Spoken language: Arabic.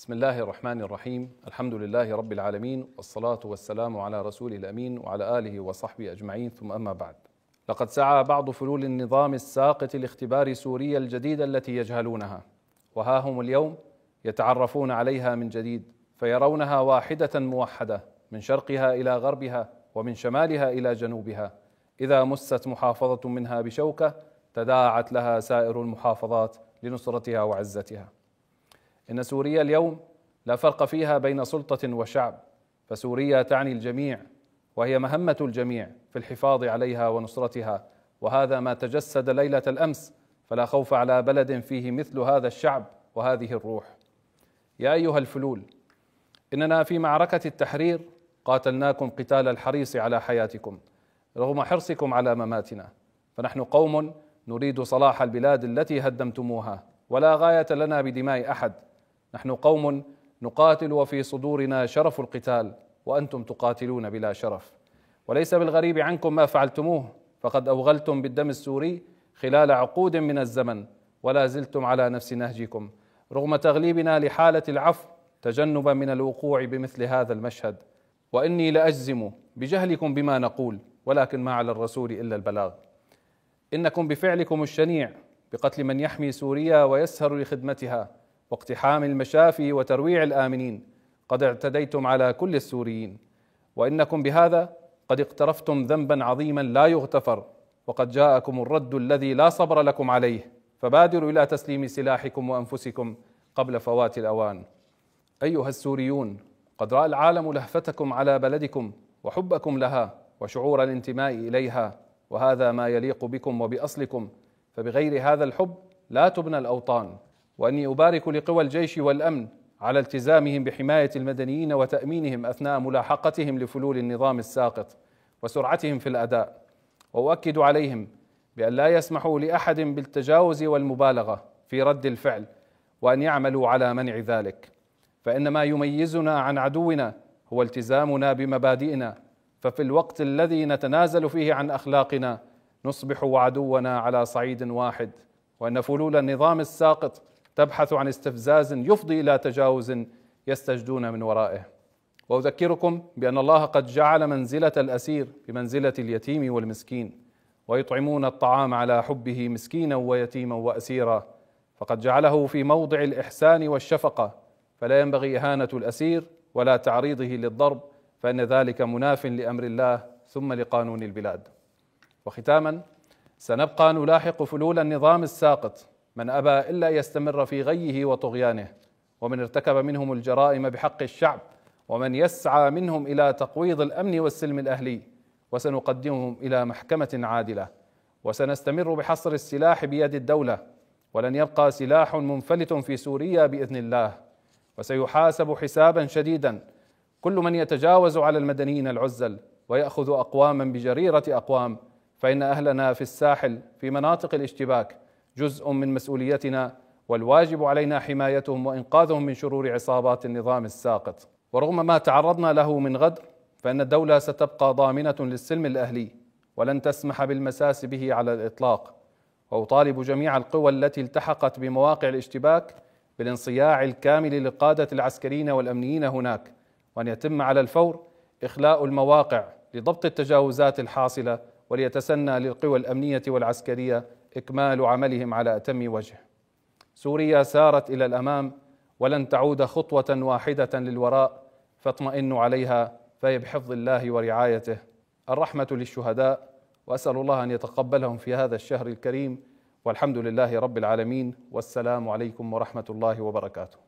بسم الله الرحمن الرحيم. الحمد لله رب العالمين، والصلاة والسلام على رسول الأمين وعلى آله وصحبه أجمعين، ثم أما بعد. لقد سعى بعض فلول النظام الساقط لاختبار سوريا الجديدة التي يجهلونها، وها هم اليوم يتعرفون عليها من جديد، فيرونها واحدة موحدة من شرقها إلى غربها ومن شمالها إلى جنوبها. إذا مست محافظة منها بشوكة تداعت لها سائر المحافظات لنصرتها وعزتها. إن سوريا اليوم لا فرق فيها بين سلطة وشعب، فسوريا تعني الجميع، وهي مهمة الجميع في الحفاظ عليها ونصرتها، وهذا ما تجسد ليلة الأمس. فلا خوف على بلد فيه مثل هذا الشعب وهذه الروح. يا أيها الفلول، إننا في معركة التحرير قاتلناكم قتال الحريص على حياتكم رغم حرصكم على مماتنا، فنحن قوم نريد صلاح البلاد التي هدمتموها، ولا غاية لنا بدماء أحد. نحن قوم نقاتل وفي صدورنا شرف القتال، وأنتم تقاتلون بلا شرف. وليس بالغريب عنكم ما فعلتموه، فقد أوغلتم بالدم السوري خلال عقود من الزمن، ولا زلتم على نفس نهجكم رغم تغليبنا لحالة العفو تجنبا من الوقوع بمثل هذا المشهد. وإني لأجزم بجهلكم بما نقول، ولكن ما على الرسول إلا البلاغ. إنكم بفعلكم الشنيع بقتل من يحمي سوريا ويسهر لخدمتها واقتحام المشافي وترويع الآمنين قد اعتديتم على كل السوريين، وإنكم بهذا قد اقترفتم ذنبا عظيما لا يغتفر، وقد جاءكم الرد الذي لا صبر لكم عليه، فبادروا إلى تسليم سلاحكم وأنفسكم قبل فوات الأوان. أيها السوريون، قد رأى العالم لهفتكم على بلدكم وحبكم لها وشعور الانتماء إليها، وهذا ما يليق بكم وبأصلكم، فبغير هذا الحب لا تبنى الأوطان. وأني أبارك لقوى الجيش والأمن على التزامهم بحماية المدنيين وتأمينهم أثناء ملاحقتهم لفلول النظام الساقط وسرعتهم في الأداء، وأؤكد عليهم بأن لا يسمحوا لأحد بالتجاوز والمبالغة في رد الفعل، وأن يعملوا على منع ذلك، فإن ما يميزنا عن عدونا هو التزامنا بمبادئنا، ففي الوقت الذي نتنازل فيه عن أخلاقنا نصبح عدونا على صعيد واحد، وأن فلول النظام الساقط تبحث عن استفزاز يفضي إلى تجاوز يستجدون من ورائه. وأذكركم بأن الله قد جعل منزلة الأسير بمنزلة اليتيم والمسكين، ويطعمون الطعام على حبه مسكينا ويتيما وأسيرا، فقد جعله في موضع الإحسان والشفقة، فلا ينبغي إهانة الأسير ولا تعريضه للضرب، فإن ذلك مناف لأمر الله ثم لقانون البلاد. وختاما، سنبقى نلاحق فلول النظام الساقط من أبى إلا يستمر في غيه وطغيانه، ومن ارتكب منهم الجرائم بحق الشعب، ومن يسعى منهم إلى تقويض الأمن والسلم الأهلي، وسنقدمهم إلى محكمة عادلة. وسنستمر بحصر السلاح بيد الدولة، ولن يبقى سلاح منفلت في سوريا بإذن الله، وسيحاسب حسابا شديدا كل من يتجاوز على المدنيين العزل ويأخذ أقواما بجريرة أقوام، فإن أهلنا في الساحل في مناطق الاشتباك جزء من مسؤوليتنا، والواجب علينا حمايتهم وإنقاذهم من شرور عصابات النظام الساقط. ورغم ما تعرضنا له من غدر، فإن الدولة ستبقى ضامنة للسلم الأهلي ولن تسمح بالمساس به على الإطلاق. وأطالب جميع القوى التي التحقت بمواقع الاشتباك بالانصياع الكامل للقادة العسكريين والأمنيين هناك، وأن يتم على الفور إخلاء المواقع لضبط التجاوزات الحاصلة، وليتسنى للقوى الأمنية والعسكرية إكمال عملهم على أتم وجه. سوريا سارت إلى الأمام ولن تعود خطوة واحدة للوراء، فاطمئنوا عليها، فهي بحفظ الله ورعايته. الرحمة للشهداء، وأسأل الله أن يتقبلهم في هذا الشهر الكريم، والحمد لله رب العالمين، والسلام عليكم ورحمة الله وبركاته.